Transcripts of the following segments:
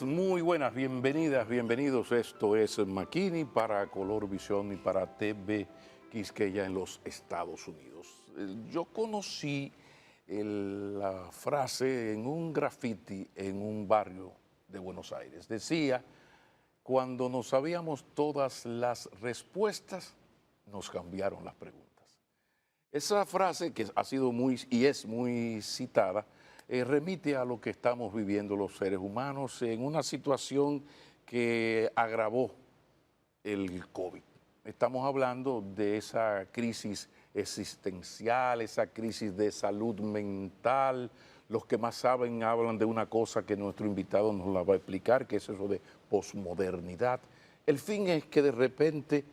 muy buenas, bienvenidas, bienvenidos. Esto es Makini para Color Visión y para TV Quisqueya en los Estados Unidos. Yo conocí la frase en un graffiti en un barrio de Buenos Aires. Decía, cuando nos sabíamos todas las respuestas, nos cambiaron las preguntas. Esa frase, que ha sido muy y es muy citada, remite a lo que estamos viviendo los seres humanos en una situación que agravó el COVID. Estamos hablando de esa crisis existencial, esa crisis de salud mental. Los que más saben hablan de una cosa que nuestro invitado nos la va a explicar, que es eso de posmodernidad. El fin es que de repente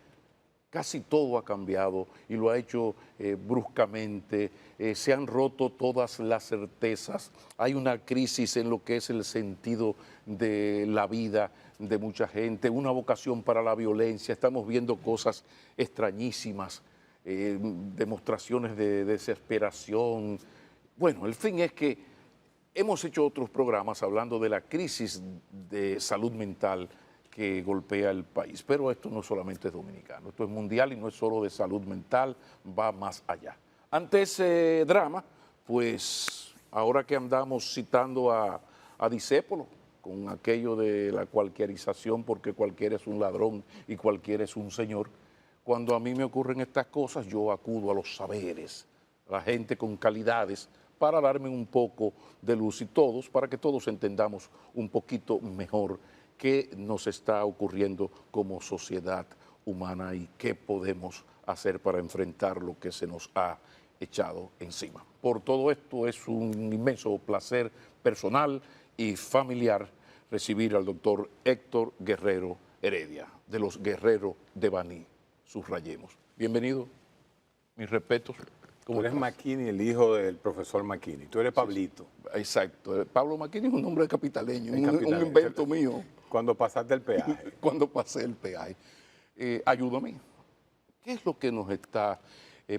casi todo ha cambiado y lo ha hecho bruscamente, se han roto todas las certezas, hay una crisis en lo que es el sentido de la vida de mucha gente, una vocación para la violencia, estamos viendo cosas extrañísimas, demostraciones de desesperación. Bueno, el fin es que hemos hecho otros programas hablando de la crisis de salud mental que golpea el país. Pero esto no solamente es dominicano, esto es mundial y no es solo de salud mental, va más allá. Ante ese drama, pues ahora que andamos citando a Discépolo, con aquello de la cualquierización, porque cualquiera es un ladrón y cualquiera es un señor, cuando a mí me ocurren estas cosas, yo acudo a los saberes, a la gente con calidades, para darme un poco de luz y todos, para que todos entendamos un poquito mejor qué nos está ocurriendo como sociedad humana y qué podemos hacer para enfrentar lo que se nos ha echado encima. Por todo esto es un inmenso placer personal y familiar recibir al doctor Héctor Guerrero Heredia, de los Guerreros de Baní, subrayemos. Bienvenido, mis respetos. Tú eres Makini, el hijo del profesor Makini. Tú eres Pablito. Exacto. Pablo Makini es un nombre capitaleño, un invento mío. Cuando pasaste el peaje. Cuando pasé el peaje. Ayúdame. ¿Qué es lo que nos está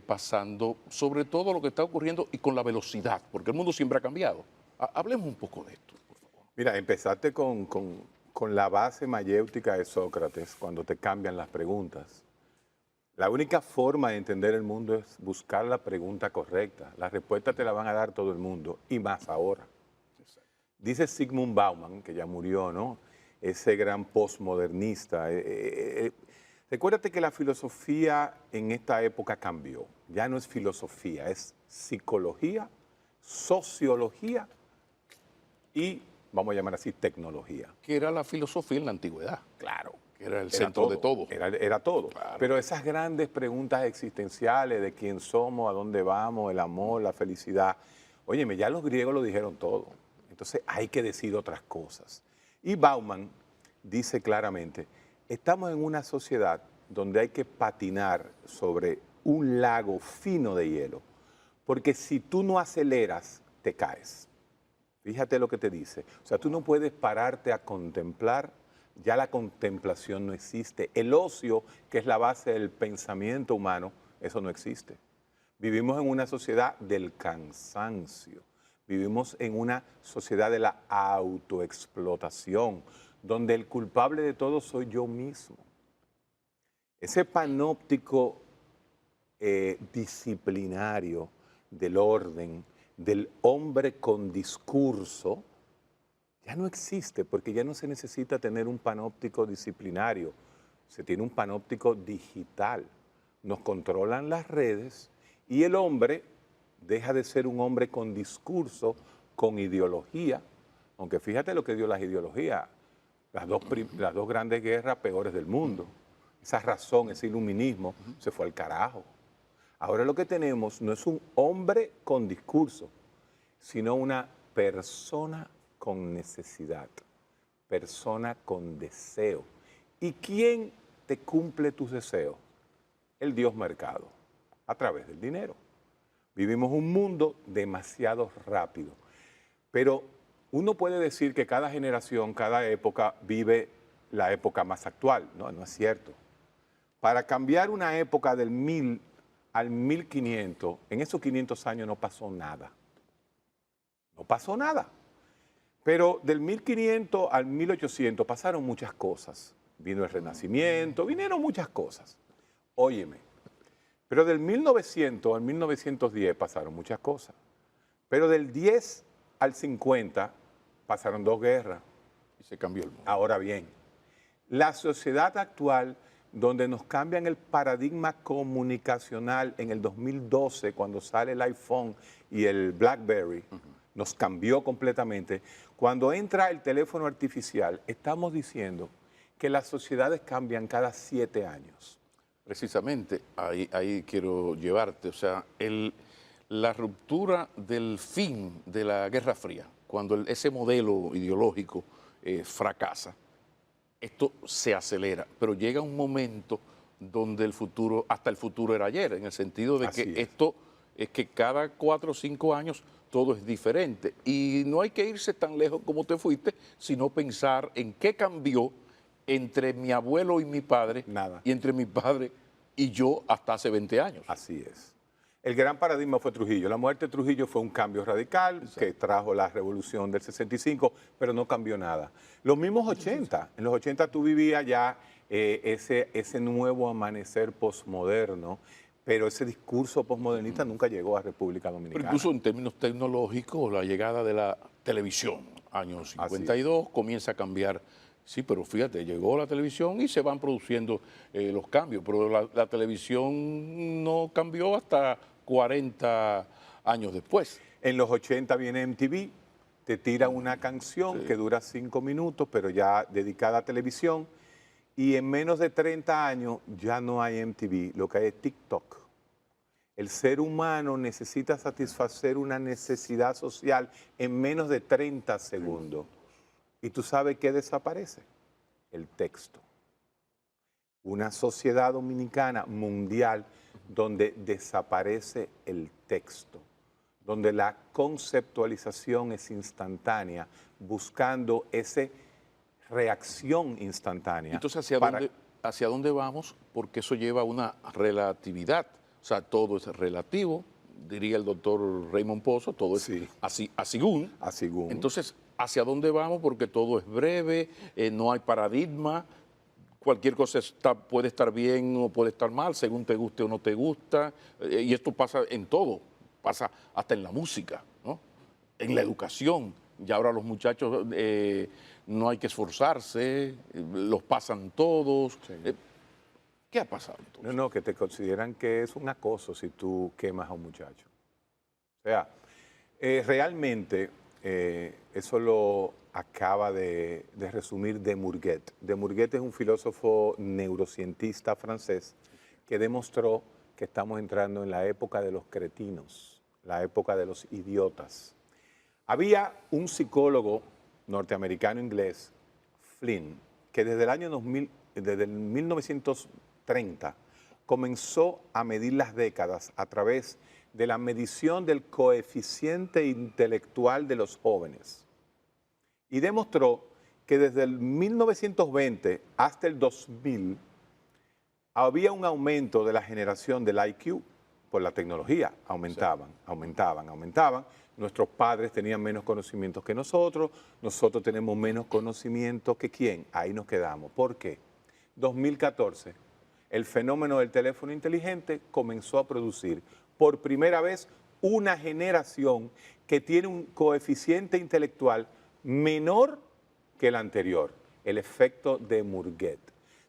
pasando? Sobre todo lo que está ocurriendo y con la velocidad, porque el mundo siempre ha cambiado. Hablemos un poco de esto, por favor. Mira, empezaste con la base mayéutica de Sócrates, cuando te cambian las preguntas. La única forma de entender el mundo es buscar la pregunta correcta. La respuesta te la van a dar todo el mundo, y más ahora. Dice Zygmunt Bauman, que ya murió, ¿no? Ese gran postmodernista. Recuérdate que la filosofía en esta época cambió. Ya no es filosofía, es psicología, sociología y, vamos a llamar así, tecnología. Que era la filosofía en la antigüedad. Claro. Era el centro de todo. Era todo. Claro. Pero esas grandes preguntas existenciales de quién somos, a dónde vamos, el amor, la felicidad. Óyeme, ya los griegos lo dijeron todo. Entonces hay que decir otras cosas. Y Bauman dice claramente, estamos en una sociedad donde hay que patinar sobre un lago fino de hielo, porque si tú no aceleras, te caes. Fíjate lo que te dice. O sea, tú no puedes pararte a contemplar, ya la contemplación no existe. El ocio, que es la base del pensamiento humano, eso no existe. Vivimos en una sociedad del cansancio. Vivimos en una sociedad de la autoexplotación, donde el culpable de todo soy yo mismo. Ese panóptico disciplinario del orden, del hombre con discurso, ya no existe, porque ya no se necesita tener un panóptico disciplinario, se tiene un panóptico digital. Nos controlan las redes y el hombre deja de ser un hombre con discurso, con ideología, aunque fíjate lo que dio las ideologías, las dos grandes guerras peores del mundo. Esa razón, ese iluminismo, se fue al carajo. Ahora lo que tenemos no es un hombre con discurso, sino una persona con necesidad, persona con deseo. ¿Y quién te cumple tus deseos? El Dios mercado, a través del dinero. Vivimos un mundo demasiado rápido, pero uno puede decir que cada generación, cada época vive la época más actual. No, no es cierto. Para cambiar una época del 1000 al 1500, en esos 500 años no pasó nada. No pasó nada. Pero del 1500 al 1800 pasaron muchas cosas. Vino el Renacimiento, vinieron muchas cosas. Óyeme, pero del 1900 al 1910 pasaron muchas cosas. Pero del 10 al 50 pasaron 2 guerras. Y se cambió el mundo. Ahora bien, la sociedad actual, donde nos cambian el paradigma comunicacional en el 2012, cuando sale el iPhone y el BlackBerry, nos cambió completamente. Cuando entra el teléfono artificial, estamos diciendo que las sociedades cambian cada 7 años. Precisamente, ahí quiero llevarte. O sea, la ruptura del fin de la Guerra Fría, cuando ese modelo ideológico fracasa, esto se acelera, pero llega un momento donde el futuro, hasta el futuro era ayer, en el sentido de Así que es. esto es que cada 4 o 5 años todo es diferente. Y no hay que irse tan lejos como te fuiste, sino pensar en qué cambió entre mi abuelo y mi padre, Nada. y entre mi padre y yo hasta hace 20 años. Así es. El gran paradigma fue Trujillo. La muerte de Trujillo fue un cambio radical que trajo la revolución del 65, pero no cambió nada. Los mismos 80. En los 80 tú vivías ya ese nuevo amanecer posmoderno, pero ese discurso posmodernista nunca llegó a República Pero Dominicana. incluso en términos tecnológicos, la llegada de la televisión, años 52, comienza a cambiar. Sí, pero fíjate, llegó la televisión y se van produciendo los cambios, pero la televisión no cambió hasta 40 años después. En los 80 viene MTV, te tira una canción que dura 5 minutos, pero ya dedicada a televisión, y en menos de 30 años ya no hay MTV, lo que hay es TikTok. El ser humano necesita satisfacer una necesidad social en menos de 30 segundos. ¿Y tú sabes qué desaparece? El texto. Una sociedad dominicana mundial donde desaparece el texto, donde la conceptualización es instantánea, buscando esa reacción instantánea. Entonces, para- ¿hacia dónde vamos? Porque eso lleva a una relatividad. O sea, todo es relativo, diría el doctor Raymond Pozo, todo es Sí. asigún. Asigún. Entonces, ¿hacia dónde vamos? Porque todo es breve, no hay paradigma, cualquier cosa puede estar bien o puede estar mal, según te guste o no te gusta, y esto pasa en todo, pasa hasta en la música, ¿no? En la educación. Y ahora los muchachos no hay que esforzarse, los pasan todos. ¿Qué ha pasado entonces? No, que te consideran que es un acoso si tú quemas a un muchacho. O sea, realmente eso lo acaba de resumir de Murguet. De Murguet es un filósofo neurocientista francés que demostró que estamos entrando en la época de los cretinos, la época de los idiotas. Había un psicólogo norteamericano inglés, Flynn, que desde el año 2000, desde el 1930 comenzó a medir las décadas a través de la medición del coeficiente intelectual de los jóvenes. Y demostró que desde el 1920 hasta el 2000 había un aumento de la generación del IQ por la tecnología. Aumentaban. Nuestros padres tenían menos conocimientos que nosotros tenemos menos conocimiento que quién. Ahí nos quedamos. ¿Por qué? 2014, el fenómeno del teléfono inteligente comenzó a producir por primera vez una generación que tiene un coeficiente intelectual menor que el anterior, el efecto de Murguet.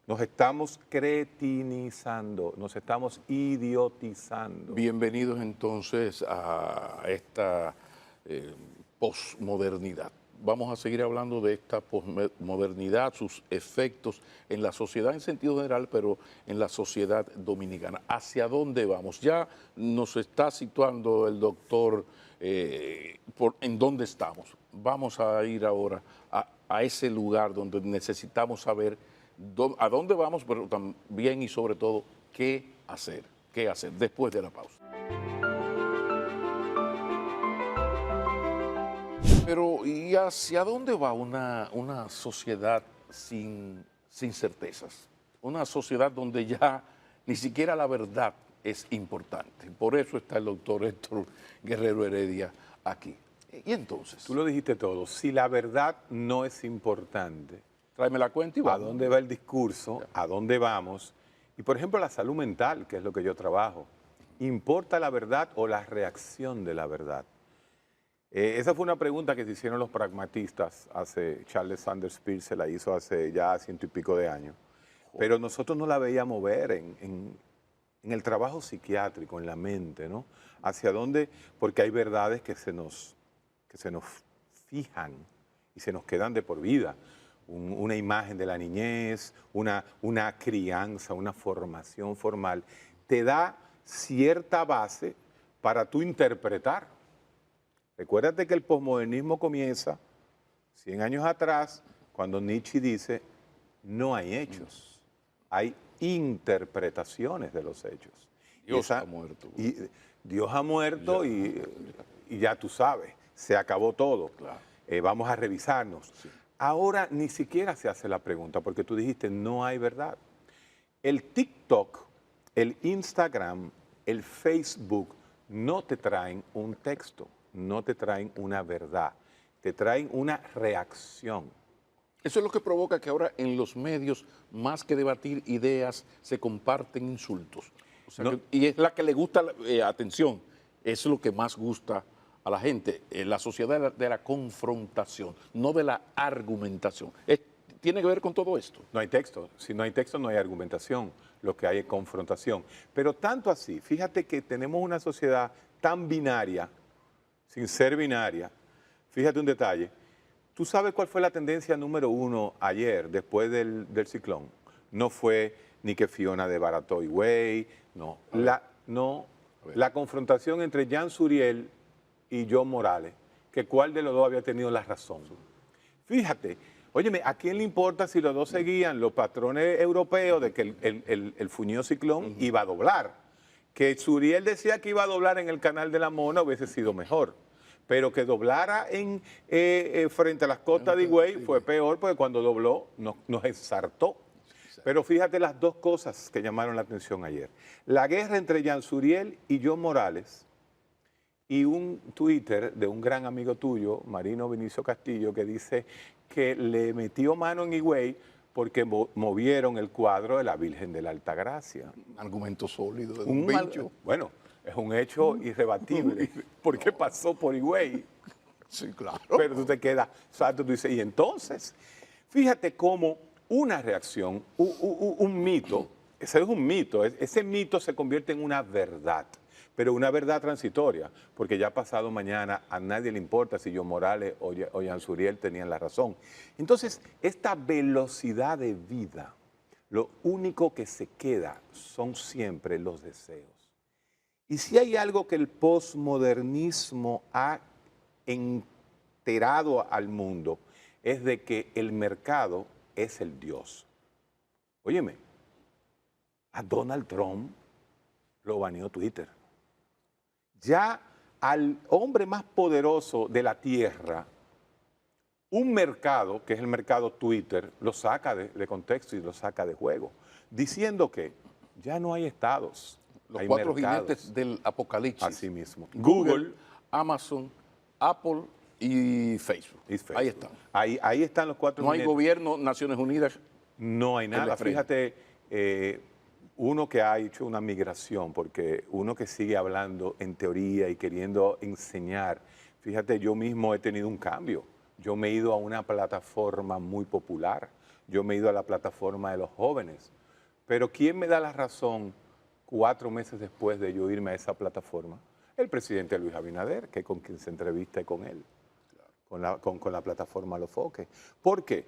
Nos estamos cretinizando, nos estamos idiotizando. Bienvenidos entonces a esta posmodernidad. Vamos a seguir hablando de esta posmodernidad, sus efectos en la sociedad en sentido general, pero en la sociedad dominicana. ¿Hacia dónde vamos? Ya nos está situando el doctor en dónde estamos. Vamos a ir ahora a ese lugar donde necesitamos saber a dónde vamos, pero también y sobre todo qué hacer después de la pausa. Pero ¿y hacia dónde va una sociedad sin certezas? Una sociedad donde ya ni siquiera la verdad es importante. Por eso está el doctor Héctor Guerrero Heredia aquí. Y entonces, Tú lo dijiste todo. Si la verdad no es importante, tráeme la cuenta y ¿a vamos. dónde va el discurso? ¿A dónde vamos? Y por ejemplo, la salud mental, que es lo que yo trabajo. ¿Importa la verdad o la reacción de la verdad? Esa fue una pregunta que se hicieron los pragmatistas Charles Sanders Peirce se la hizo hace ya 100 y pico de años. Pero nosotros no la veíamos ver en el trabajo psiquiátrico, en la mente, ¿no? Hacia dónde, porque hay verdades que se nos fijan y se nos quedan de por vida. Una imagen de la niñez, una crianza, una formación formal, te da cierta base para tú interpretar. Recuérdate que el posmodernismo comienza 100 años atrás, cuando Nietzsche dice, no hay hechos, hay interpretaciones de los hechos. Dios ha muerto. Y Dios ha muerto y ya tú sabes, se acabó todo. Claro. Vamos a revisarnos. Sí. Ahora ni siquiera se hace la pregunta, porque tú dijiste, no hay verdad. El TikTok, el Instagram, el Facebook no te traen un texto, no te traen una verdad, te traen una reacción. Eso es lo que provoca que ahora en los medios, más que debatir ideas, se comparten insultos. O sea, No. y es la que le gusta, atención, es lo que más gusta a la gente, la sociedad de la confrontación, no de la argumentación. Tiene que ver con todo esto. No hay texto, si no hay texto no hay argumentación, lo que hay es confrontación. Pero tanto así, fíjate que tenemos una sociedad tan binaria, sin ser binaria. Fíjate un detalle, ¿tú sabes cuál fue la tendencia número 1 ayer, después del ciclón? No fue ni que Fiona desbarató Higüey, no. La confrontación entre Jan Suriel y John Morales, que cuál de los dos había tenido la razón. Fíjate, óyeme, ¿a quién le importa si los dos seguían los patrones europeos de que el fuñido ciclón iba a doblar? Que Suriel decía que iba a doblar en el canal de la Mona hubiese sido mejor. Pero que doblara frente a las costas de Higüey fue peor, porque cuando dobló nos ensartó. Pero fíjate las dos cosas que llamaron la atención ayer. La guerra entre Jan Suriel y John Morales, y un Twitter de un gran amigo tuyo, Marino Vinicio Castillo, que dice que le metió mano en Higüey porque movieron el cuadro de la Virgen de la Altagracia. Un argumento sólido de un bicho. Bueno, es un hecho irrebatible, porque pasó por Higüey. Sí, claro. Pero tú te quedas, ¿sabes? Tú dices, y entonces, fíjate cómo una reacción, un mito, ese es un mito, ese mito se convierte en una verdad, pero una verdad transitoria, porque ya pasado mañana a nadie le importa si John Morales o Jan Suriel tenían la razón. Entonces, esta velocidad de vida, lo único que se queda son siempre los deseos. Y si hay algo que el posmodernismo ha enterado al mundo, es de que el mercado es el Dios. Óyeme, a Donald Trump lo baneó Twitter. Ya al hombre más poderoso de la tierra, un mercado, que es el mercado Twitter, lo saca de contexto y lo saca de juego, diciendo que ya no hay estados. Los 4 mercados. jinetes del apocalipsis. Así mismo. Google, Amazon, Apple y Facebook. Ahí están. Ahí están los 4 No hay jinetes. gobierno, Naciones Unidas. No hay nada. Fíjate, uno que ha hecho una migración, porque uno que sigue hablando en teoría y queriendo enseñar, fíjate, yo mismo he tenido un cambio. Yo me he ido a una plataforma muy popular. Yo me he ido a la plataforma de los jóvenes. Pero ¿quién me da la razón 4 meses después de yo irme a esa plataforma? El presidente Luis Abinader, que con quien se entrevista con él, con la plataforma Los Foques. ¿Por qué?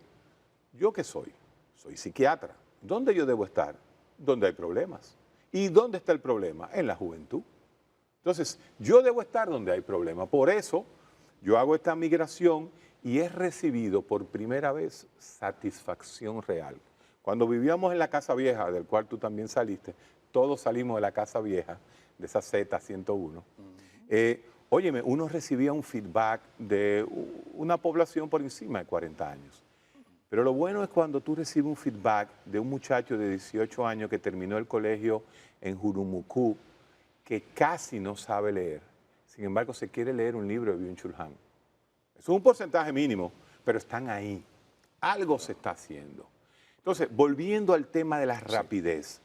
¿Yo qué soy? Soy psiquiatra. ¿Dónde yo debo estar? Donde hay problemas. ¿Y dónde está el problema? En la juventud. Entonces, yo debo estar donde hay problemas. Por eso, yo hago esta migración y he recibido por primera vez satisfacción real. Cuando vivíamos en la Casa Vieja, del cual tú también saliste, todos salimos de la Casa Vieja, de esa Z101. Óyeme, uno recibía un feedback de una población por encima de 40 años. Pero lo bueno es cuando tú recibes un feedback de un muchacho de 18 años que terminó el colegio en Jurumucú, que casi no sabe leer. Sin embargo, se quiere leer un libro de Byung-Chul Han. Es un porcentaje mínimo, pero están ahí. Algo se está haciendo. Entonces, volviendo al tema de la rapidez,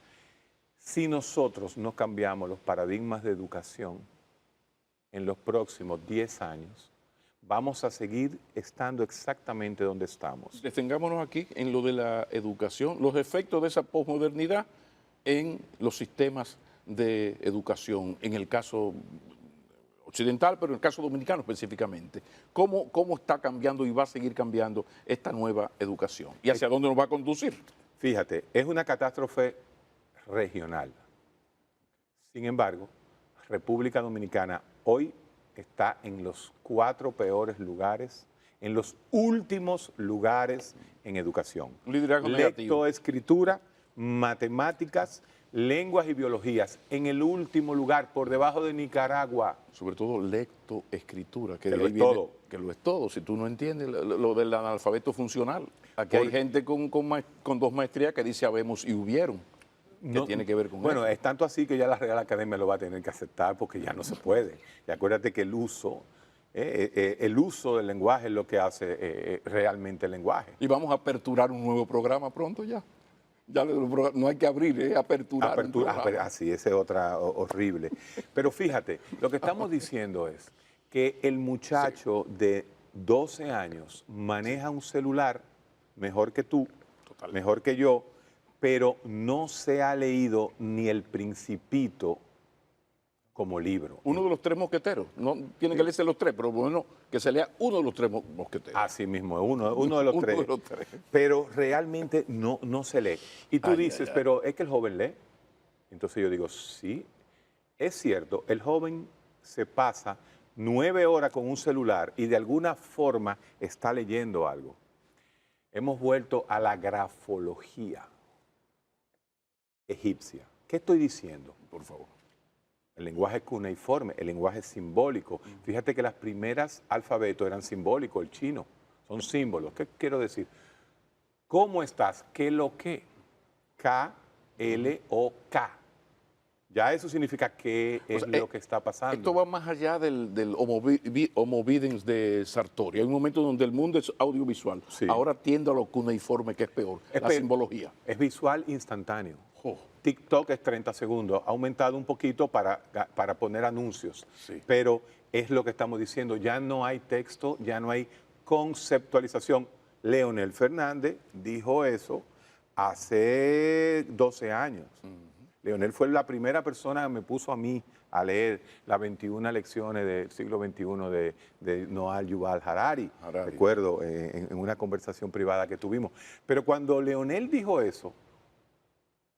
si nosotros no cambiamos los paradigmas de educación en los próximos 10 años, vamos a seguir estando exactamente donde estamos. Detengámonos aquí en lo de la educación, los efectos de esa posmodernidad en los sistemas de educación, en el caso occidental, pero en el caso dominicano específicamente. ¿Cómo está cambiando y va a seguir cambiando esta nueva educación? ¿Y hacia dónde nos va a conducir? Fíjate, es una catástrofe regional. Sin embargo, República Dominicana hoy está en los 4 peores lugares, en los últimos lugares en educación. Liderazgo negativo. Lectoescritura, matemáticas, lenguas y biologías, en el último lugar, por debajo de Nicaragua. Sobre todo lectoescritura, Que lo es todo. Que lo es todo. Si tú no entiendes lo del analfabeto funcional. Aquí hay gente con 2 maestrías que dice habemos y hubieron. ¿Qué tiene que ver con Bueno, eso? es tanto así que ya la Real Academia lo va a tener que aceptar porque ya no se puede. Y acuérdate que el uso del lenguaje es lo que hace realmente el lenguaje. Y vamos a aperturar un nuevo programa pronto ya. Ya no hay que abrir, es aperturar. un programa. Así, esa es otra horrible. Pero fíjate, lo que estamos diciendo es que el muchacho de 12 años maneja un celular mejor que tú, mejor que yo, pero no se ha leído ni El Principito como libro. Uno de los 3 mosqueteros. No tienen que leerse los 3, pero bueno, que se lea uno de los 3 mosqueteros. Así mismo, uno de los Uno tres. de los 3. Pero realmente no se lee. Y tú dices, pero es que el joven lee. Entonces yo digo, sí, es cierto, el joven se pasa 9 horas con un celular y de alguna forma está leyendo algo. Hemos vuelto a la grafología egipcia. ¿Qué estoy diciendo? Por favor. El lenguaje cuneiforme, el lenguaje simbólico. Fíjate que las primeras alfabetos eran simbólicos, el chino, son símbolos. ¿Qué quiero decir? ¿Cómo estás? ¿Qué lo que? K-L-O-K. Ya eso significa qué es lo que está pasando. Esto va más allá del Homo videns de Sartori. Hay un momento donde el mundo es audiovisual. Sí. Ahora tiende a lo cuneiforme, que es peor, la simbología. Es visual instantáneo. Oh. TikTok es 30 segundos. Ha aumentado un poquito para poner anuncios. Sí. Pero es lo que estamos diciendo. Ya no hay texto, ya no hay conceptualización. Leonel Fernández dijo eso hace 12 años. Leonel fue la primera persona que me puso a mí a leer las 21 lecciones del siglo XXI de Noah Yuval Harari. Recuerdo en una conversación privada que tuvimos. Pero cuando Leonel dijo eso,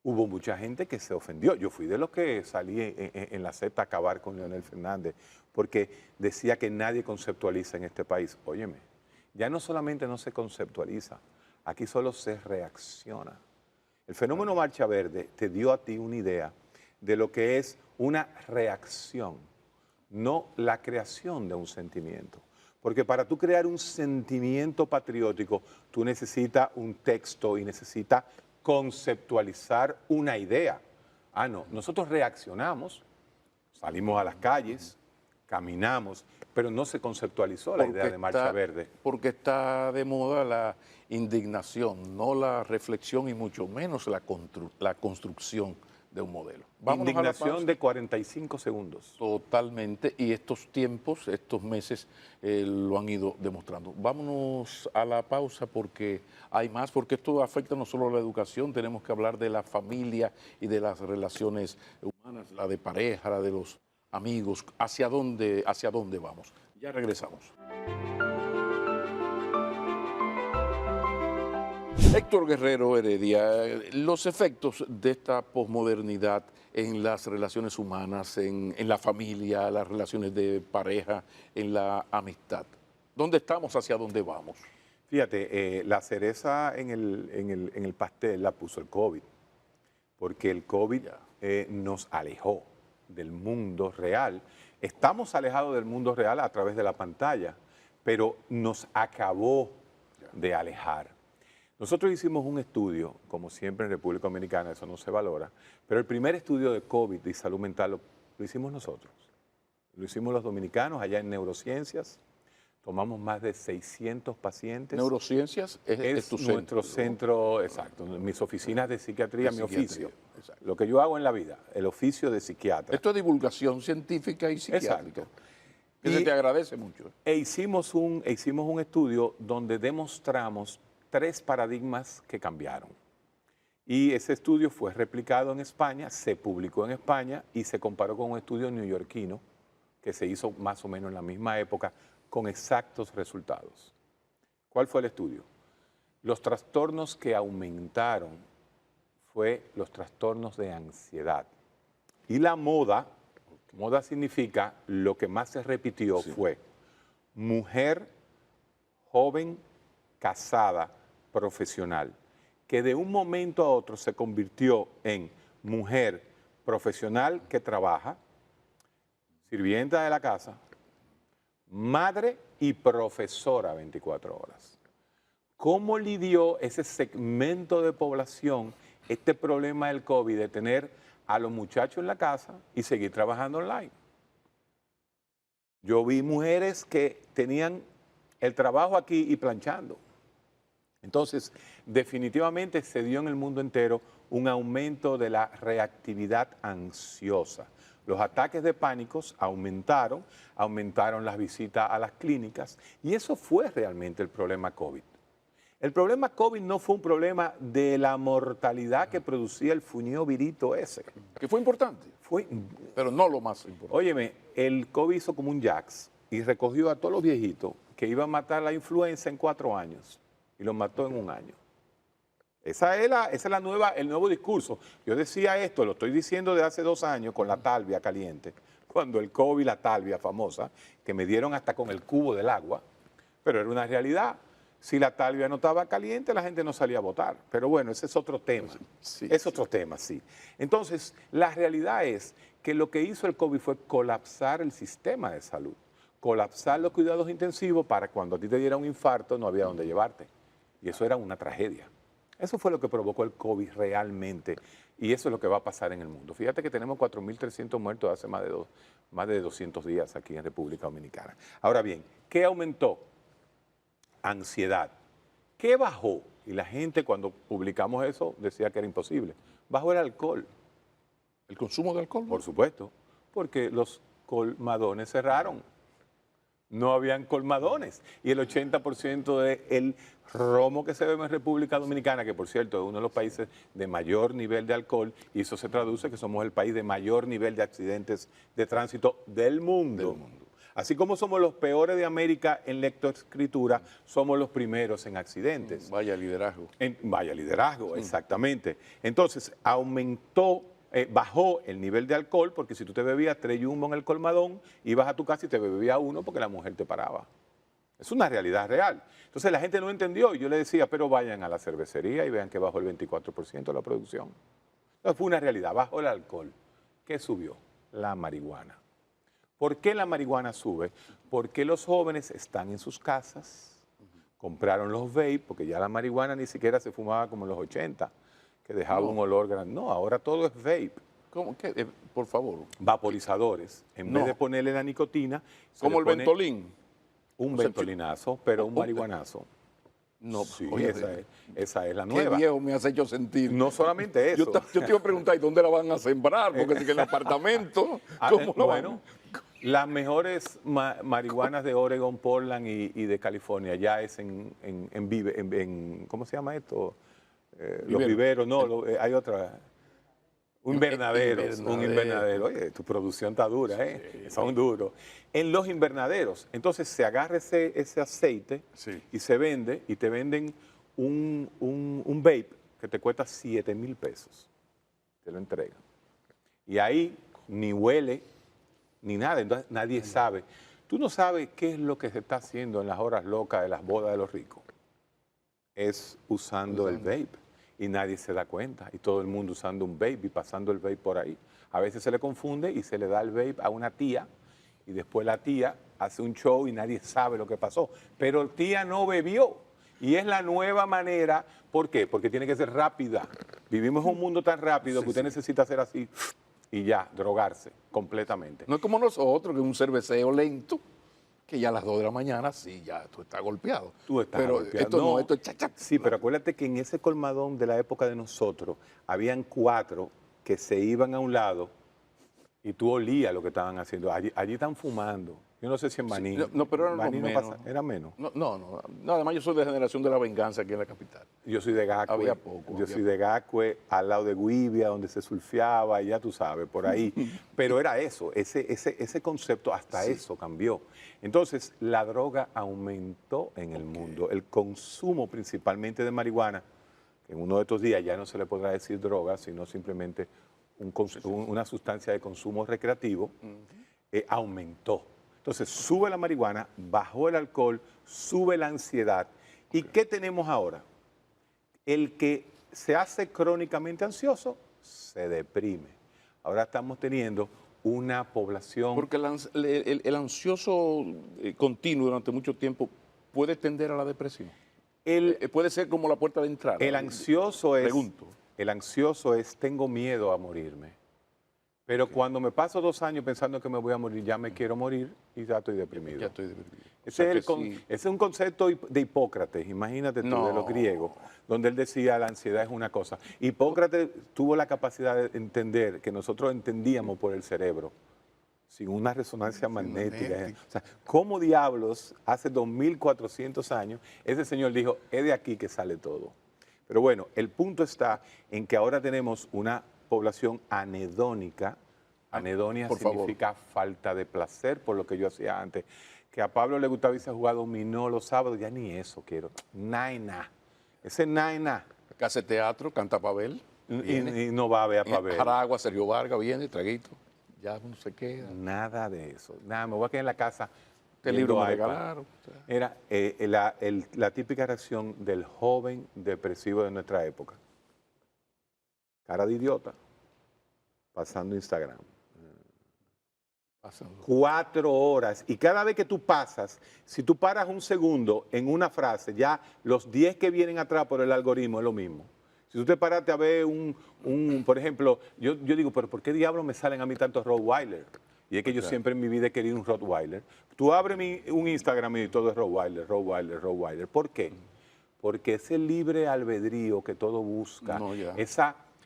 hubo mucha gente que se ofendió. Yo fui de los que salí en la Z a acabar con Leonel Fernández porque decía que nadie conceptualiza en este país. Óyeme, ya no solamente no se conceptualiza, aquí solo se reacciona. El fenómeno Marcha Verde te dio a ti una idea de lo que es una reacción, no la creación de un sentimiento. Porque para tú crear un sentimiento patriótico, tú necesitas un texto y necesitas conceptualizar una idea. Ah, no, nosotros reaccionamos, salimos a las calles, caminamos, pero no se conceptualizó la idea de Marcha Verde. Porque está de moda la indignación, no la reflexión y mucho menos la construcción de un modelo. Indignación de 45 segundos. Totalmente, y estos tiempos, estos meses lo han ido demostrando. Vámonos a la pausa porque hay más, porque esto afecta no solo a la educación, tenemos que hablar de la familia y de las relaciones humanas, la de pareja, la de los amigos, hacia dónde vamos. Ya regresamos. Héctor Guerrero Heredia, los efectos de esta posmodernidad en las relaciones humanas, en la familia, las relaciones de pareja, en la amistad. ¿Dónde estamos? ¿Hacia dónde vamos? Fíjate, la cereza en el pastel la puso el COVID, porque el COVID nos alejó del mundo real. Estamos alejados del mundo real a través de la pantalla, pero nos acabó de alejar. Nosotros hicimos un estudio, como siempre en República Dominicana, eso no se valora, pero el primer estudio de COVID y salud mental lo hicimos nosotros. Lo hicimos los dominicanos allá en Neurociencias, tomamos más de 600 pacientes. Neurociencias es tu nuestro centro, centro, exacto. Mis oficinas de psiquiatría, De mi psiquiatría, oficio. exacto. Lo que yo hago en la vida, el oficio de psiquiatra. Esto es divulgación científica y psiquiátrica. Exacto. Que se Y- te agradece mucho. hicimos un estudio donde demostramos 3 paradigmas que cambiaron. Y ese estudio fue replicado en España, se publicó en España y se comparó con un estudio neoyorquino que se hizo más o menos en la misma época con exactos resultados. ¿Cuál fue el estudio? Los trastornos que aumentaron fue los trastornos de ansiedad. Y la moda significa lo que más se repitió fue mujer joven, casada, profesional, que de un momento a otro se convirtió en mujer profesional que trabaja, sirvienta de la casa, madre y profesora 24 horas. ¿Cómo lidió ese segmento de población este problema del COVID de tener a los muchachos en la casa y seguir trabajando online? Yo vi mujeres que tenían el trabajo aquí y planchando. Entonces, definitivamente se dio en el mundo entero un aumento de la reactividad ansiosa. Los ataques de pánicos aumentaron las visitas a las clínicas y eso fue realmente el problema COVID. El problema COVID no fue un problema de la mortalidad que producía el fuñido virito ese. Que fue importante, pero no lo más importante. Óyeme, el COVID hizo como un Jax y recogió a todos los viejitos que iban a matar la influenza en 4 años y los mató en 1 año. Esa es el nuevo discurso. Yo decía esto, lo estoy diciendo de hace 2 años con la talvia caliente, cuando el COVID, la talvia famosa, que me dieron hasta con el cubo del agua, pero era una realidad. Si la talvia no estaba caliente, la gente no salía a votar. Pero bueno, ese es otro tema. Sí, Otro tema, sí. Entonces, la realidad es que lo que hizo el COVID fue colapsar el sistema de salud, colapsar los cuidados intensivos para cuando a ti te diera un infarto no había dónde llevarte. Y eso era una tragedia. Eso fue lo que provocó el COVID realmente y eso es lo que va a pasar en el mundo. Fíjate que tenemos 4.300 muertos hace más de 200 días aquí en República Dominicana. Ahora bien, ¿qué aumentó? Ansiedad. ¿Qué bajó? Y la gente cuando publicamos eso decía que era imposible. Bajó el alcohol. ¿El consumo de alcohol? Por supuesto, porque los colmadones cerraron. No habían colmadones. Y el 80% del romo que se bebe en República Dominicana, que por cierto es uno de los países de mayor nivel de alcohol, y eso se traduce que somos el país de mayor nivel de accidentes de tránsito del mundo. Así como somos los peores de América en lectoescritura, somos los primeros en accidentes. Vaya liderazgo. Vaya liderazgo, exactamente. Entonces, bajó el nivel de alcohol, porque si tú te bebías 3 Jumbo en el colmadón, ibas a tu casa y te bebías 1 porque la mujer te paraba. Es una realidad real. Entonces la gente no entendió y yo le decía, pero vayan a la cervecería y vean que bajó el 24% de la producción. Entonces fue una realidad, bajó el alcohol. ¿Qué subió? La marihuana. ¿Por qué la marihuana sube? Porque los jóvenes están en sus casas, compraron los vape, porque ya la marihuana ni siquiera se fumaba como en los 80, que dejaba un olor grande. No, ahora todo es vape. ¿Cómo? ¿Qué? Por favor. Vaporizadores. En vez de ponerle la nicotina. Como el Ventolin. Un ventolinazo, pero un marihuanazo. No, sí, oye, esa es la qué nueva. viejo me has hecho sentir. No solamente eso. Yo te iba a preguntar, ¿y dónde la van a sembrar? Porque si que en el apartamento, ¿cómo lo van? Las mejores marihuanas de Oregon, Portland y de California ya es en ¿cómo se llama esto? Los viveros, no, hay otra. Un invernadero. Oye, tu producción está dura, ¿eh? Sí. Son duros. En los invernaderos, entonces se agarra ese aceite y se vende, y te venden un vape que te cuesta 7,000 pesos. Te lo entregan. Y ahí ni huele, ni nada, entonces nadie sabe. Tú no sabes qué es lo que se está haciendo en las horas locas de las bodas de los ricos. Es usando el vape. Y nadie se da cuenta, y todo el mundo usando un vape y pasando el vape por ahí. A veces se le confunde y se le da el vape a una tía, y después la tía hace un show y nadie sabe lo que pasó. Pero tía no bebió, y es la nueva manera. ¿Por qué? Porque tiene que ser rápida. Vivimos en un mundo tan rápido que usted necesita hacer así y ya, drogarse completamente. No es como nosotros, que es un cerveceo lento, Que ya a las 2 de la mañana, sí, ya tú estás golpeado. Tú estás Pero golpeado. esto no, esto es chac, chac. Sí, pero acuérdate que en ese colmadón de la época de nosotros, habían 4 que se iban a un lado y tú olías lo que estaban haciendo. Allí están fumando. Yo no sé si en Baní. No, pero eran Baní los no menos. pasa, era menos. No, además yo soy de generación de la venganza aquí en la capital. Yo soy de Gacue. Había poco, Yo había soy de Gacue, al lado de Guivia, donde se surfeaba, ya tú sabes, por ahí. Pero era eso, ese concepto, hasta eso cambió. Entonces, la droga aumentó en el mundo. El consumo principalmente de marihuana, que en uno de estos días ya no se le podrá decir droga, sino simplemente una sustancia de consumo recreativo, aumentó. Entonces, sube la marihuana, bajó el alcohol, sube la ansiedad. ¿Y qué tenemos ahora? El que se hace crónicamente ansioso se deprime. Ahora estamos teniendo una población... Porque el ansioso continuo durante mucho tiempo puede tender a la depresión. Puede ser como la puerta de entrada. El ansioso es... Pregunto. El ansioso es, tengo miedo a morirme. Pero cuando me paso 2 años pensando que me voy a morir, ya me quiero morir y ya estoy deprimido. Ya estoy deprimido. Ese es un concepto de Hipócrates, imagínate tú, de los griegos, donde él decía la ansiedad es una cosa. Hipócrates tuvo la capacidad de entender que nosotros entendíamos por el cerebro, sin una resonancia magnética. O sea, ¿cómo diablos hace 2400 años ese señor dijo, es de aquí que sale todo? Pero bueno, el punto está en que ahora tenemos una población anhedónica. Anedonia significa falta de placer, por lo que yo hacía antes. Que a Pablo le gustaba irse a jugar dominó los sábados, ya ni eso quiero. Naina. Ese naina. Acá hace teatro, canta Pavel. Y no va a ver a Pavel. Aragua, Sergio Vargas, viene, traguito. Ya uno se queda. Nada de eso. Nada, me voy a quedar en la casa. Este libro me regalaron. Era la típica reacción del joven depresivo de nuestra época. Cara de idiota, pasando Instagram. 4 horas. Y cada vez que tú pasas, si tú paras un segundo en una frase, ya los 10 que vienen atrás por el algoritmo es lo mismo. Si tú te paraste a ver por ejemplo, yo digo, pero ¿por qué diablos me salen a mí tantos Rottweiler? Y es que yo siempre en mi vida he querido un Rottweiler. Tú abres un Instagram y todo es Rottweiler, Rottweiler, Rottweiler. ¿Por qué? Porque ese libre albedrío que todo busca,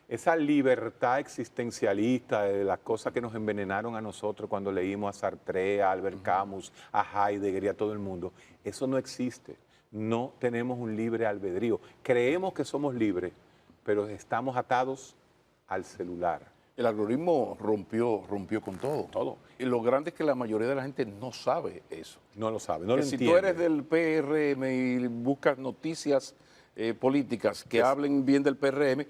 esa libertad existencialista de las cosas que nos envenenaron a nosotros cuando leímos a Sartre, a Albert Camus, a Heidegger y a todo el mundo, eso no existe. No tenemos un libre albedrío. Creemos que somos libres, pero estamos atados al celular. El algoritmo rompió con todo. Todo. Y lo grande es que la mayoría de la gente no sabe eso. No lo sabe, no lo entiende. Si tú eres del PRM y buscas noticias políticas que hablen bien del PRM,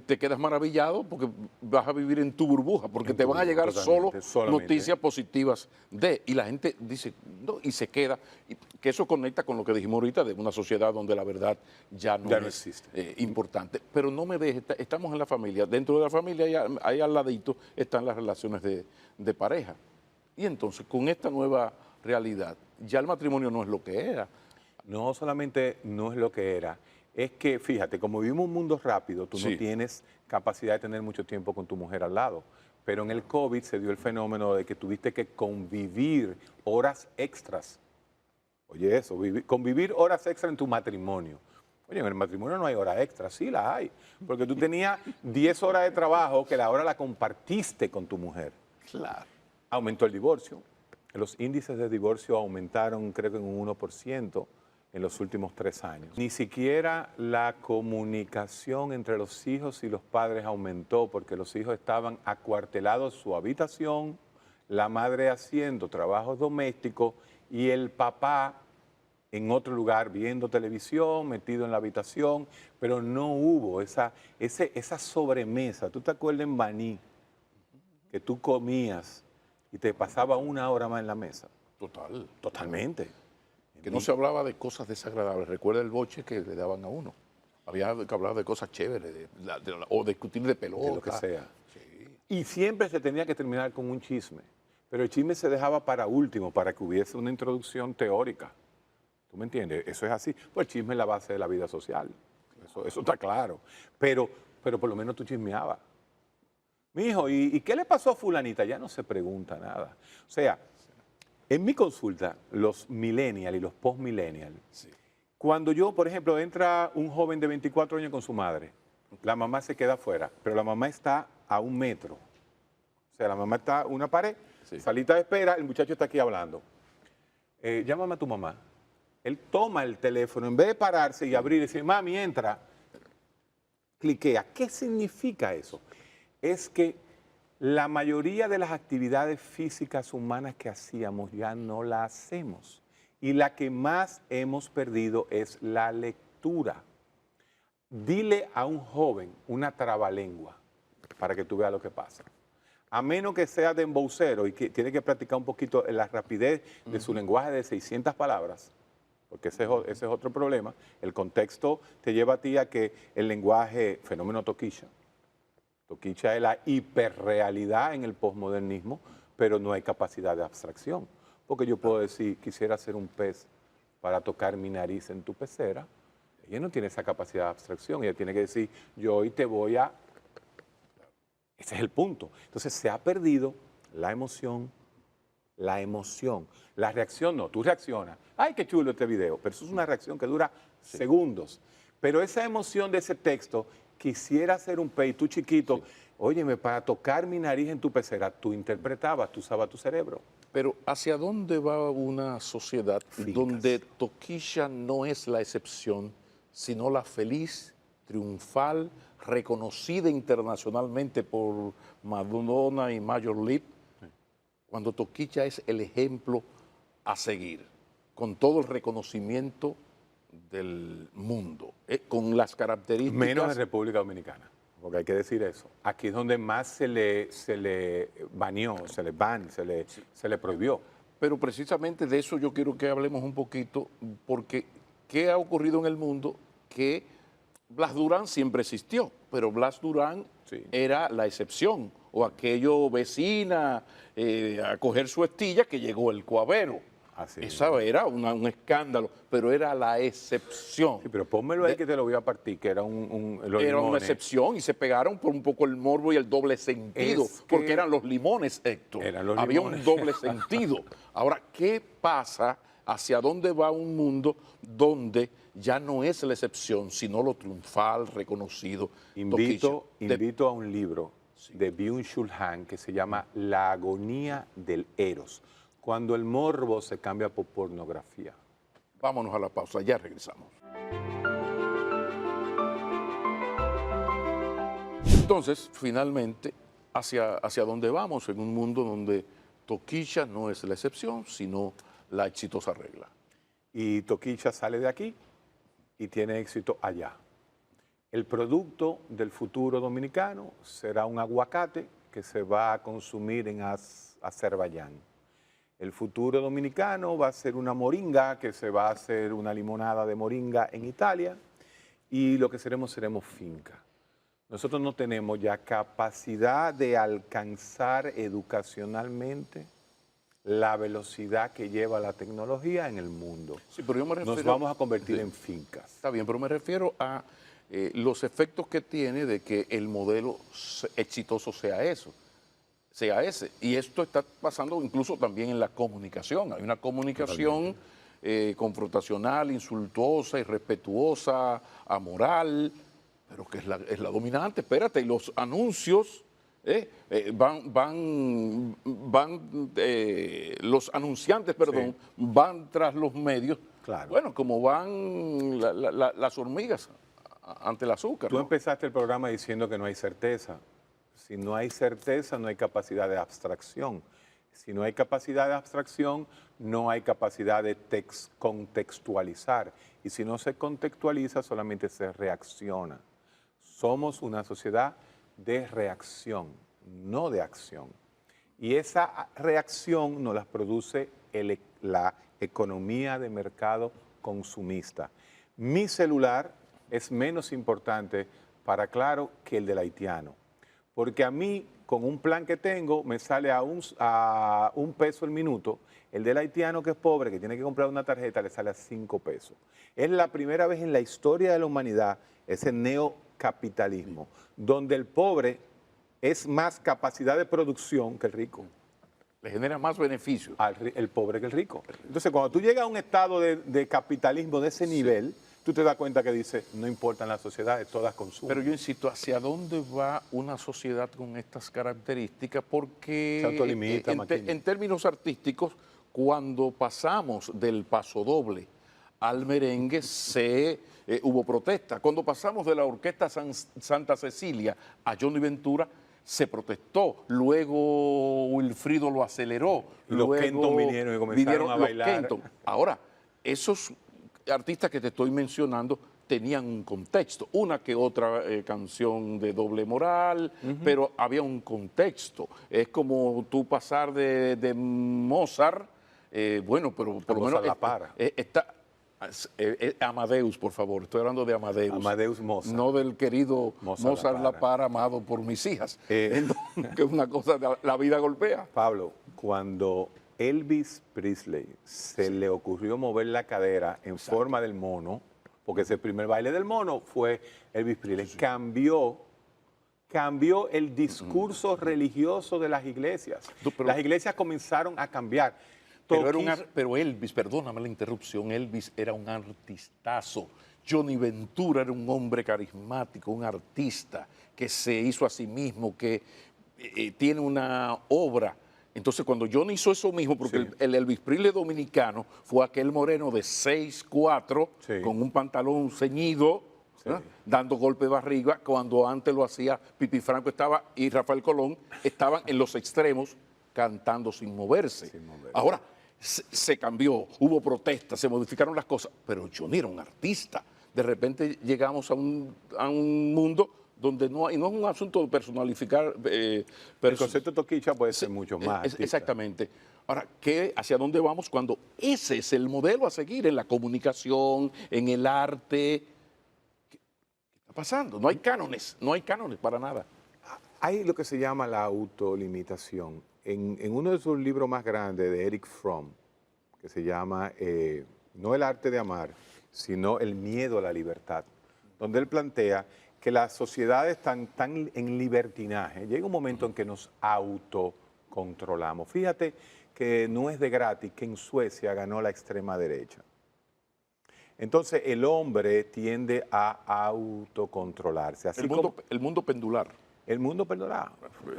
te quedas maravillado porque vas a vivir en tu burbuja, porque te van a llegar solo noticias positivas y la gente dice, no, y se queda, que eso conecta con lo que dijimos ahorita de una sociedad donde la verdad ya no existe. Importante. Pero no me dejes, estamos en la familia, dentro de la familia ahí al ladito están las relaciones de pareja. Y entonces con esta nueva realidad, ya el matrimonio no es lo que era. No solamente no es lo que era, es que, fíjate, como vivimos un mundo rápido, tú no tienes capacidad de tener mucho tiempo con tu mujer al lado. Pero en el COVID se dio el fenómeno de que tuviste que convivir horas extras. Oye, eso, convivir horas extras en tu matrimonio. Oye, en el matrimonio no hay horas extras, sí las hay. Porque tú tenías 10 horas de trabajo que la hora la compartiste con tu mujer. Claro. Aumentó el divorcio. Los índices de divorcio aumentaron, creo que en un 1%. En los últimos 3 años. Ni siquiera la comunicación entre los hijos y los padres aumentó porque los hijos estaban acuartelados en su habitación, la madre haciendo trabajos domésticos y el papá en otro lugar viendo televisión, metido en la habitación, pero no hubo esa sobremesa. ¿Tú te acuerdas en Baní que tú comías y te pasaba 1 hora más en la mesa? Totalmente. Que no se hablaba de cosas desagradables. Recuerda el boche que le daban a uno. Había que hablar de cosas chéveres, o discutir de pelota. De lo que sea. Sí. Y siempre se tenía que terminar con un chisme. Pero el chisme se dejaba para último, para que hubiese una introducción teórica. ¿Tú me entiendes? Eso es así. Pues el chisme es la base de la vida social. Eso está claro. Pero por lo menos tú chismeabas. Mijo, ¿y qué le pasó a fulanita? Ya no se pregunta nada. O sea, En mi consulta, los millennials y los post-millennials, Sí. cuando yo, por ejemplo, entra un joven de 24 años con su madre, la mamá se queda afuera, pero la mamá está a 1 metro. O sea, la mamá está en una pared, Sí. salita de espera, el muchacho está aquí hablando. Llámame a tu mamá. Él toma el teléfono, en vez de pararse y abrir y decir, mami, entra, cliquea. ¿Qué significa eso? Es que la mayoría de las actividades físicas humanas que hacíamos ya no la hacemos. Y la que más hemos perdido es la lectura. Dile a un joven una trabalengua para que tú veas lo que pasa. A menos que sea de embaucero y que tiene que practicar un poquito la rapidez de su lenguaje de 600 palabras, porque ese es otro problema. El contexto te lleva a ti a que el lenguaje, fenómeno toquilla. Toquilla es la hiperrealidad en el posmodernismo, pero no hay capacidad de abstracción. Porque yo puedo decir, quisiera ser un pez para tocar mi nariz en tu pecera. Ella no tiene esa capacidad de abstracción. Ella tiene que decir, yo hoy te voy a... Ese es el punto. Entonces se ha perdido la emoción. La reacción no, tú reaccionas. Ay, qué chulo este video. Pero eso es una reacción que dura segundos. Pero esa emoción de ese texto, quisiera ser un pez, tú chiquito, óyeme, para tocar mi nariz en tu pecera, tú interpretabas, tú usabas tu cerebro. Pero ¿hacia dónde va una sociedad donde Toquilla no es la excepción, sino la feliz, triunfal, reconocida internacionalmente por Madonna y Major League, cuando Toquilla es el ejemplo a seguir, con todo el reconocimiento del mundo, con las características... Menos en República Dominicana, porque hay que decir eso. Aquí es donde más se le baneó, se le prohibió. Pero precisamente de eso yo quiero que hablemos un poquito, porque ¿qué ha ocurrido en el mundo? Que Blas Durán siempre existió, pero Blas Durán era la excepción, o aquello vecina a coger su estilla que llegó el cuavero. Esa era un escándalo, pero era la excepción. Sí, pero pónmelo ahí que te lo voy a partir, que era era una excepción y se pegaron por un poco el morbo y el doble sentido, porque eran los limones, Héctor. Había un doble sentido. Ahora, ¿qué pasa? ¿Hacia dónde va un mundo donde ya no es la excepción, sino lo triunfal, reconocido? Invito a un libro de Byung-Chul Han que se llama La agonía del Eros, cuando el morbo se cambia por pornografía. Vámonos a la pausa, ya regresamos. Entonces, finalmente, ¿hacia dónde vamos? En un mundo donde Toquilla no es la excepción, sino la exitosa regla. Y Toquilla sale de aquí y tiene éxito allá. El producto del futuro dominicano será un aguacate que se va a consumir en Azerbaiyán. El futuro dominicano va a ser una moringa que se va a hacer una limonada de moringa en Italia, y lo que seremos finca. Nosotros no tenemos ya capacidad de alcanzar educacionalmente la velocidad que lleva la tecnología en el mundo. Sí, pero yo me refiero, nos vamos a convertir en fincas. Está bien, pero me refiero a los efectos que tiene de que el modelo exitoso sea eso. Sea ese. Y esto está pasando incluso también en la comunicación. Hay una comunicación confrontacional, insultuosa, irrespetuosa, amoral, pero que es la dominante. Espérate, y los anuncios los anunciantes, perdón, van tras los medios. Claro. Bueno, como van las hormigas ante el azúcar. Tú empezaste el programa diciendo que no hay certeza. Si no hay certeza, no hay capacidad de abstracción. Si no hay capacidad de abstracción, no hay capacidad de contextualizar. Y si no se contextualiza, solamente se reacciona. Somos una sociedad de reacción, no de acción. Y esa reacción nos la produce la economía de mercado consumista. Mi celular es menos importante para Claro que el del haitiano. Porque a mí, con un plan que tengo, me sale a un peso el minuto. El del haitiano, que es pobre, que tiene que comprar una tarjeta, le sale a 5 pesos. Es la primera vez en la historia de la humanidad, ese neocapitalismo, donde el pobre es más capacidad de producción que el rico. Le genera más beneficios. el pobre que el rico. Entonces, cuando tú llegas a un estado de capitalismo de ese nivel, tú te das cuenta que dice, no importan las sociedades, todas consumen. Pero yo insisto, ¿hacia dónde va una sociedad con estas características? Porque Se autolimita, en términos artísticos, cuando pasamos del pasodoble al merengue, hubo protesta. Cuando pasamos de la Orquesta Santa Cecilia a Johnny Ventura, se protestó. Luego Wilfrido lo aceleró. Y los luego Kenton vinieron y comenzaron a bailar. Ahora, esos artistas que te estoy mencionando tenían un contexto, una que otra canción de doble moral, pero había un contexto. Es como tú pasar de Mozart, bueno, pero por lo menos la para. está Amadeus, por favor, estoy hablando de Amadeus. Amadeus Mozart. No del querido Mozart La Para, amado por mis hijas, que es una cosa, la vida golpea. Pablo, cuando Elvis Presley se le ocurrió mover la cadera en forma del mono, porque ese primer baile del mono fue Elvis Presley, cambió el discurso religioso de las iglesias. Las iglesias comenzaron a cambiar. Pero Elvis, perdóname la interrupción, Elvis era un artistazo. Johnny Ventura era un hombre carismático, un artista que se hizo a sí mismo, que tiene una obra. Entonces, cuando Johnny hizo eso mismo, porque el Elvis Presley dominicano fue aquel moreno de 6'4", con un pantalón ceñido, dando golpe de barriga, cuando antes lo hacía Pipi Franco y Rafael Colón, estaban en los extremos cantando sin moverse. Ahora, se cambió, hubo protestas, se modificaron las cosas, pero Johnny era un artista. De repente llegamos a un mundo donde no es un asunto de personalificar. El concepto de toquicha puede ser mucho más. Exactamente. Ahora, ¿hacia dónde vamos cuando ese es el modelo a seguir en la comunicación, en el arte? ¿Qué está pasando? No hay cánones para nada. Hay lo que se llama la autolimitación. En uno de sus libros más grandes, de Eric Fromm, que se llama no el arte de amar, sino el miedo a la libertad, donde él plantea que las sociedades están tan en libertinaje, llega un momento en que nos autocontrolamos. Fíjate que no es de gratis que en Suecia ganó la extrema derecha. Entonces el hombre tiende a autocontrolarse. Así el mundo pendular. El mundo pendular,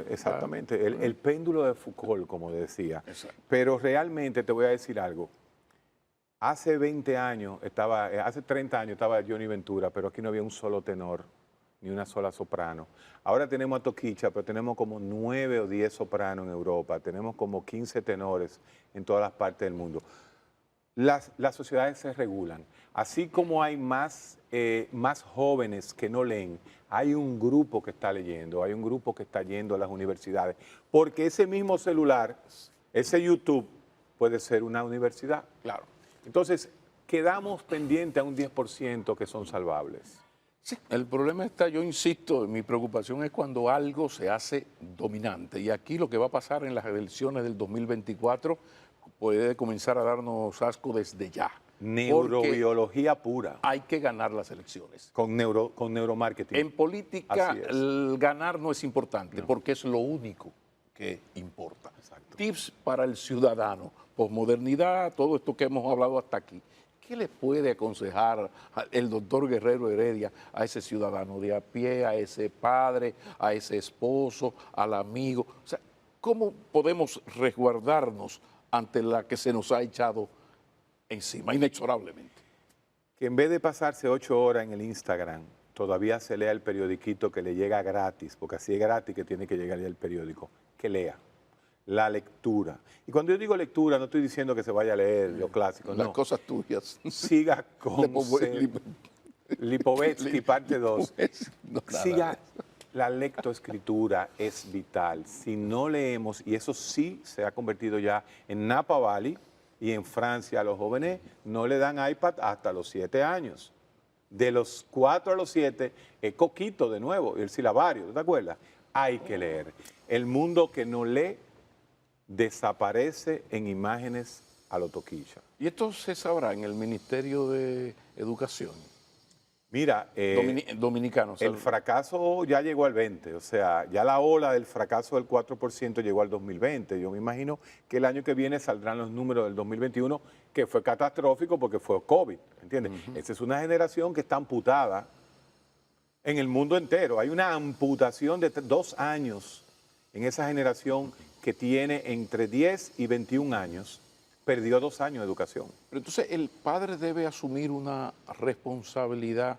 exactamente. El péndulo de Foucault, como decía. Exacto. Pero realmente te voy a decir algo. Hace 20 años, hace 30 años estaba Johnny Ventura, pero aquí no había un solo tenor, ni una sola soprano. Ahora tenemos a Toquicha, pero tenemos como 9 o 10 sopranos en Europa, tenemos como 15 tenores en todas las partes del mundo. Las sociedades se regulan. Así como hay más jóvenes que no leen, hay un grupo que está leyendo, hay un grupo que está yendo a las universidades, porque ese mismo celular, ese YouTube, puede ser una universidad. Claro. Entonces, quedamos pendientes a un 10% que son salvables. Sí, el problema está, yo insisto, mi preocupación es cuando algo se hace dominante. Y aquí lo que va a pasar en las elecciones del 2024 puede comenzar a darnos asco desde ya. Neurobiología pura. Hay que ganar las elecciones. Con neuromarketing. En política, el ganar no es importante, porque es lo único que importa. Exacto. Tips para el ciudadano, posmodernidad, todo esto que hemos hablado hasta aquí. ¿Qué le puede aconsejar el doctor Guerrero Heredia a ese ciudadano de a pie, a ese padre, a ese esposo, al amigo? O sea, ¿cómo podemos resguardarnos ante la que se nos ha echado encima, inexorablemente? Que en vez de pasarse 8 horas en el Instagram, todavía se lea el periodiquito que le llega gratis, porque así es gratis que tiene que llegarle el periódico, que lea. La lectura. Y cuando yo digo lectura, no estoy diciendo que se vaya a leer lo clásico, no. Las cosas tuyas. Siga con Lipovetsky, parte 2. Siga. La lectoescritura es vital. Si no leemos, y eso sí se ha convertido ya en Napa Valley y en Francia, a los jóvenes no le dan iPad hasta los 7 años. De los 4 a los 7 es coquito de nuevo, el silabario, ¿te acuerdas? Hay que leer. El mundo que no lee desaparece en imágenes a lo Toquicha. ¿Y esto se sabrá en el Ministerio de Educación? Mira, dominicanos. el fracaso ya llegó al 20, o sea, ya la ola del fracaso del 4% llegó al 2020. Yo me imagino que el año que viene saldrán los números del 2021, que fue catastrófico porque fue COVID, ¿entiendes? Esa es una generación que está amputada en el mundo entero. Hay una amputación de 2 años en esa generación que tiene entre 10 y 21 años. Perdió 2 años de educación. Pero entonces el padre debe asumir una responsabilidad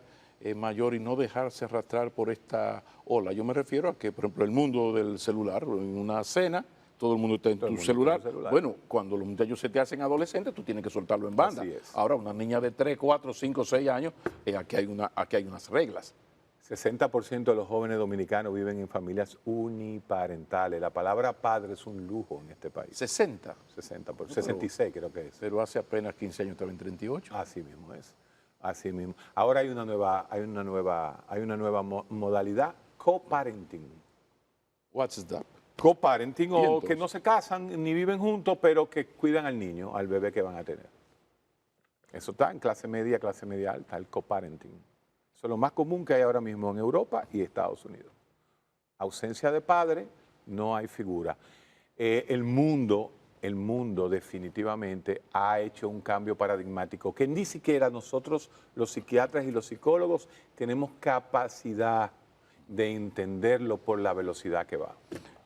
mayor y no dejarse arrastrar por esta ola. Yo me refiero a que, por ejemplo, el mundo del celular, en una cena, todo el mundo está en tu celular. Bueno, cuando los muchachos se te hacen adolescentes, tú tienes que soltarlo en banda. Así es. Ahora, una niña de 3, 4, 5, 6 años, aquí hay unas reglas. 60% de los jóvenes dominicanos viven en familias uniparentales. La palabra padre es un lujo en este país. 60. 60%, 66 creo que es. Pero hace apenas 15 años estaba en 38. Así mismo es. Así mismo. Ahora hay una nueva modalidad, coparenting. What's that? Coparenting o entonces? que no se casan ni viven juntos, pero que cuidan al niño, al bebé que van a tener. Eso está en clase media alta, el coparenting. Eso es lo más común que hay ahora mismo en Europa y Estados Unidos. Ausencia de padre, no hay figura. El mundo definitivamente ha hecho un cambio paradigmático que ni siquiera nosotros, los psiquiatras y los psicólogos, tenemos capacidad de entenderlo por la velocidad que va.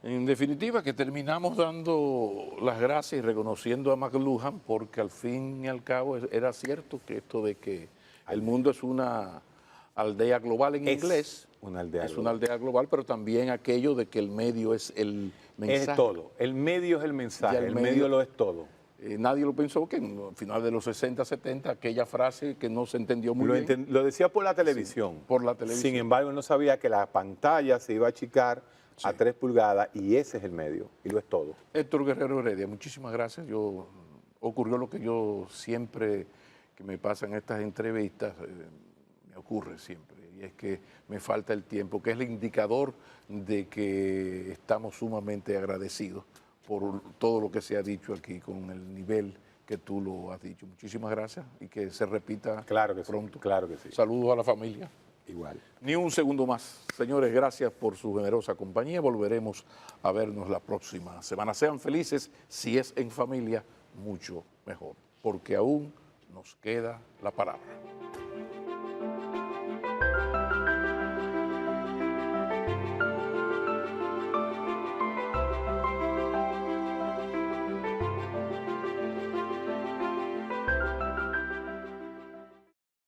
En definitiva, que terminamos dando las gracias y reconociendo a McLuhan porque al fin y al cabo era cierto que esto de que el mundo es una aldea global en inglés. Una aldea es global. una aldea global, pero también aquello de que el medio es el mensaje. Es todo. El medio es el mensaje, Ya el medio lo es todo. Nadie lo pensó que al final de los 60, 70, aquella frase que no se entendió muy bien. Lo decía por la televisión. Sí, por la televisión. Sin embargo, no sabía que la pantalla se iba a achicar a 3 pulgadas y ese es el medio y lo es todo. Héctor Guerrero Heredia, muchísimas gracias. Ocurrió lo que yo siempre que me pasan estas entrevistas, me ocurre siempre, y es que me falta el tiempo, que es el indicador de que estamos sumamente agradecidos por todo lo que se ha dicho aquí, con el nivel que tú lo has dicho. Muchísimas gracias y que se repita pronto. Sí, claro que sí. Saludos a la familia. Igual. Ni un segundo más. Señores, gracias por su generosa compañía. Volveremos a vernos la próxima semana. Sean felices. Si es en familia, mucho mejor, porque aún nos queda la palabra.